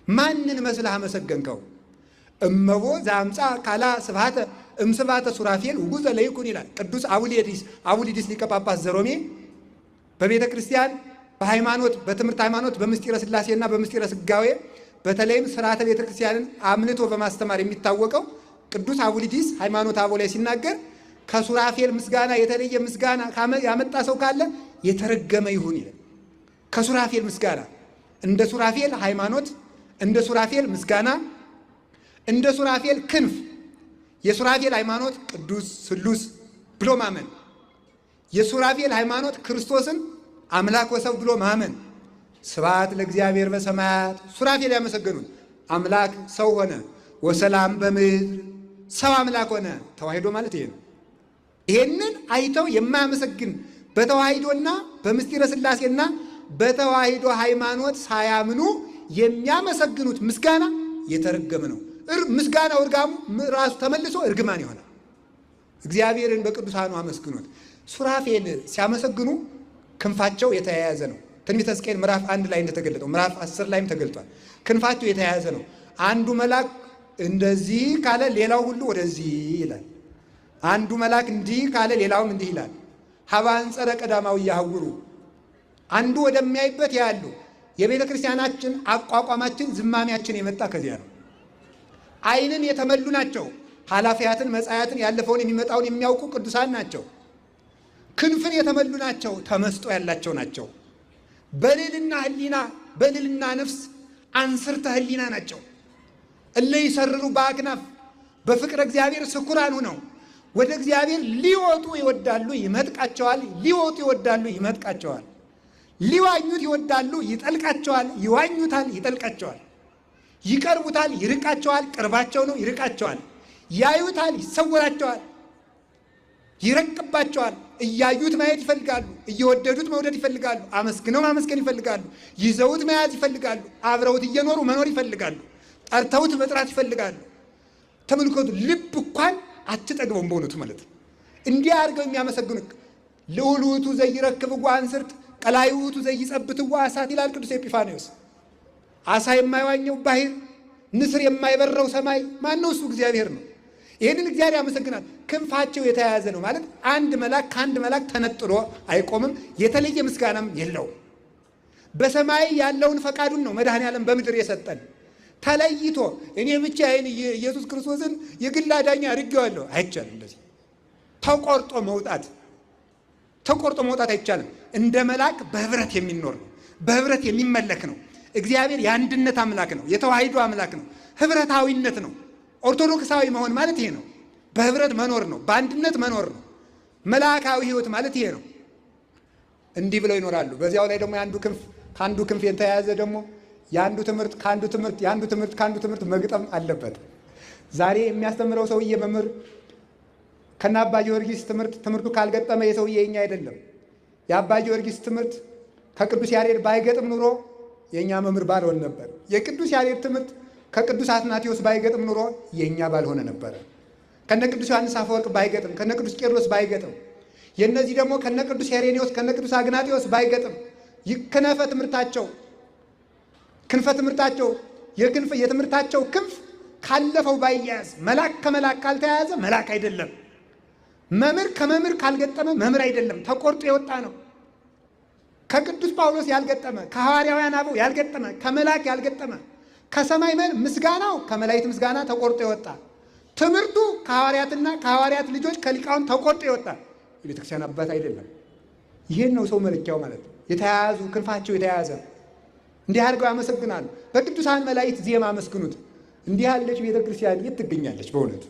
ማንን መስለህ አመሰገንከው? እመቦ ዘአምጻ ካላ ስብሐተ እምስብሐተ ሱራፌል ውጉዘ ለይኩን ይላል ቅዱስ አቡሊዲስ ሊቀ ጳጳስ ዘሮሜ። በቤተ ክርስቲያን በሃይማኖት በትምህርት ሃይማኖት በምስጢረ ሥላሴና በምስጢረ ሥጋዌ በተለይም ስርዓተ ቤተ ክርስቲያንን አምልቶ በማስተማር የሚታወቀው ቅዱስ አቡሊዲስ ሃይማኖተ አበው ላይ ሲናገር ከሱራፌል ምስጋና የተለየ ምስጋና ያመጣ ሰው ካለ የተረገመ ይሁን ይላል። ከሱራፌል ምስጋና እንደ ሱራፌል ሃይማኖት፣ እንደ ሱራፌል ምስጋና፣ እንደ ሱራፌል ክንፍ የሱራፌል ሃይማኖት ቅዱስ ስሉስ ብሎ ማመን፣ የሱራፌል ሃይማኖት ክርስቶስን አምላክ ወሰብ ብሎ ማመን። ስብሐት ለእግዚአብሔር በሰማያት ሱራፌል ያመሰገኑት አምላክ ሰው ሆነ፣ ወሰላም በምድር ሰው አምላክ ሆነ። ተዋሂዶ ማለት ይሄ ነው። ይሄንን አይተው የማያመሰግን በተዋሂዶና በምስጢረ ሥላሴና በተዋሂዶ ሃይማኖት ሳያምኑ የሚያመሰግኑት ምስጋና የተረገመ ነው። ምስጋናው እርጋሙ ራሱ ተመልሶ እርግማን ይሆናል። እግዚአብሔርን በቅዱሳኑ አመስግኖት ሱራፌል ሲያመሰግኑ ክንፋቸው የተያያዘ ነው። ትንቢተ ሕዝቅኤል ምዕራፍ 1 ላይ እንደተገለጠው ምዕራፍ 10 ላይም ተገልጧል። ክንፋቸው የተያያዘ ነው። አንዱ መልአክ እንደዚህ ካለ ሌላው ሁሉ ወደዚህ ይላል። አንዱ መልአክ እንዲህ ካለ ሌላውም እንዲህ ይላል። ሀበ አንጸረ ቀዳማዊ ያህውሩ አንዱ ወደሚያይበት ያሉ የቤተ ክርስቲያናችን አቋቋማችን ዝማሚያችን የመጣ ከዚያ ነው። ዓይንን የተመሉ ናቸው። ኃላፊያትን መጻያትን ያለፈውን የሚመጣውን የሚያውቁ ቅዱሳን ናቸው። ክንፍን የተመሉ ናቸው። ተመስጦ ያላቸው ናቸው። በልልና ህሊና በልልና ነፍስ አንስርተ ህሊና ናቸው። እለ ይሰርሩ በአክናፍ በፍቅረ እግዚአብሔር ስኩራን ሆነው ወደ እግዚአብሔር ሊወጡ ይወዳሉ ይመጥቃቸዋል፣ ሊወጡ ይወዳሉ ይመጥቃቸዋል። ሊዋኙት ይወዳሉ ይጠልቃቸዋል፣ ይዋኙታል ይጠልቃቸዋል። ይቀርቡታል ይርቃቸዋል፣ ቅርባቸው ነው ይርቃቸዋል። ያዩታል ይሰወራቸዋል፣ ይረቅባቸዋል። እያዩት ማየት ይፈልጋሉ፣ እየወደዱት መውደድ ይፈልጋሉ፣ አመስግነው ማመስገን ይፈልጋሉ፣ ይዘውት መያዝ ይፈልጋሉ፣ አብረውት እየኖሩ መኖር ይፈልጋሉ፣ ጠርተውት መጥራት ይፈልጋሉ። ተመልከቱ፣ ልብ እንኳን አትጠግበውም በእውነቱ ማለት ነው። እንዲህ አድርገው የሚያመሰግኑ ልዑል ውእቱ ዘይረክብ አንስርት ቀላይ ውእቱ ዘይጸብት እሳት ይላል ቅዱስ ኤጲፋንዮስ። አሳ የማይዋኘው ባህር፣ ንስር የማይበረው ሰማይ ማን ነው? እሱ እግዚአብሔር ነው። ይህንን እግዚአብሔር ያመሰግናል። ክንፋቸው የተያያዘ ነው ማለት አንድ መልአክ ከአንድ መልአክ ተነጥሎ አይቆምም፣ የተለየ ምስጋናም የለውም። በሰማይ ያለውን ፈቃዱን ነው መድኃኔ ዓለም በምድር የሰጠን። ተለይቶ እኔ ብቻ ይህን ኢየሱስ ክርስቶስን የግል አዳኝ አድርጌዋለሁ አይቻልም። እንደዚህ ተቆርጦ መውጣት አይቻልም። እንደ መልአክ በህብረት የሚኖር ነው፣ በህብረት የሚመለክ ነው። እግዚአብሔር የአንድነት አምላክ ነው፣ የተዋሂዶ አምላክ ነው፣ ህብረታዊነት ነው። ኦርቶዶክሳዊ መሆን ማለት ይሄ ነው። በህብረት መኖር ነው፣ በአንድነት መኖር ነው። መልአካዊ ህይወት ማለት ይሄ ነው። እንዲህ ብለው ይኖራሉ። በዚያው ላይ ደግሞ የአንዱ ክንፍ ከአንዱ ክንፍ የተያያዘ ደግሞ የአንዱ ትምህርት ከአንዱ ትምህርት የአንዱ ትምህርት ከአንዱ ትምህርት መግጠም አለበት። ዛሬ የሚያስተምረው ሰውዬ መምህር ከነ አባ ጊዮርጊስ ትምህርቱ ካልገጠመ የሰውዬ የኛ አይደለም። የአባ ጊዮርጊስ ትምህርት ከቅዱስ ያሬድ ባይገጥም ኑሮ የኛ መምህር ባልሆነ ነበር። የቅዱስ ያሬድ ትምህርት ከቅዱስ አትናቴዎስ ባይገጥም ኑሮ የኛ ባልሆነ ነበር። ከነ ቅዱስ ዮሐንስ አፈወርቅ ባይገጥም፣ ከነ ቅዱስ ቄርሎስ ባይገጥም፣ የነዚህ ደግሞ ከነ ቅዱስ ሄሬኔዎስ ከነ ቅዱስ አግናጤዎስ ባይገጥም ክንፈ ትምህርታቸው የትምህርታቸው ክንፍ ካለፈው ባይያያዝ መልአክ ከመልአክ ካልተያያዘ መልአክ አይደለም። መምህር ከመምህር ካልገጠመ መምህር አይደለም፣ ተቆርጦ የወጣ ነው። ከቅዱስ ጳውሎስ ያልገጠመ፣ ከሐዋርያውያን አበው ያልገጠመ፣ ከመልአክ ያልገጠመ፣ ከሰማይ ምስጋናው ከመላእክት ምስጋና ተቆርጦ የወጣ ትምህርቱ ከሐዋርያትና ከሐዋርያት ልጆች ከሊቃውንት ተቆርጦ የወጣ የቤተክርስቲያን አባት አይደለም። ይህን ነው ሰው መለኪያው ማለት ነው። የተያያዙ ክንፋቸው የተያያዘ እንዲህ አድርገው ያመሰግናሉ። በቅዱሳን መላእክት ዜማ አመስግኑት። እንዲህ ያለች ቤተክርስቲያን የት ትገኛለች? በእውነት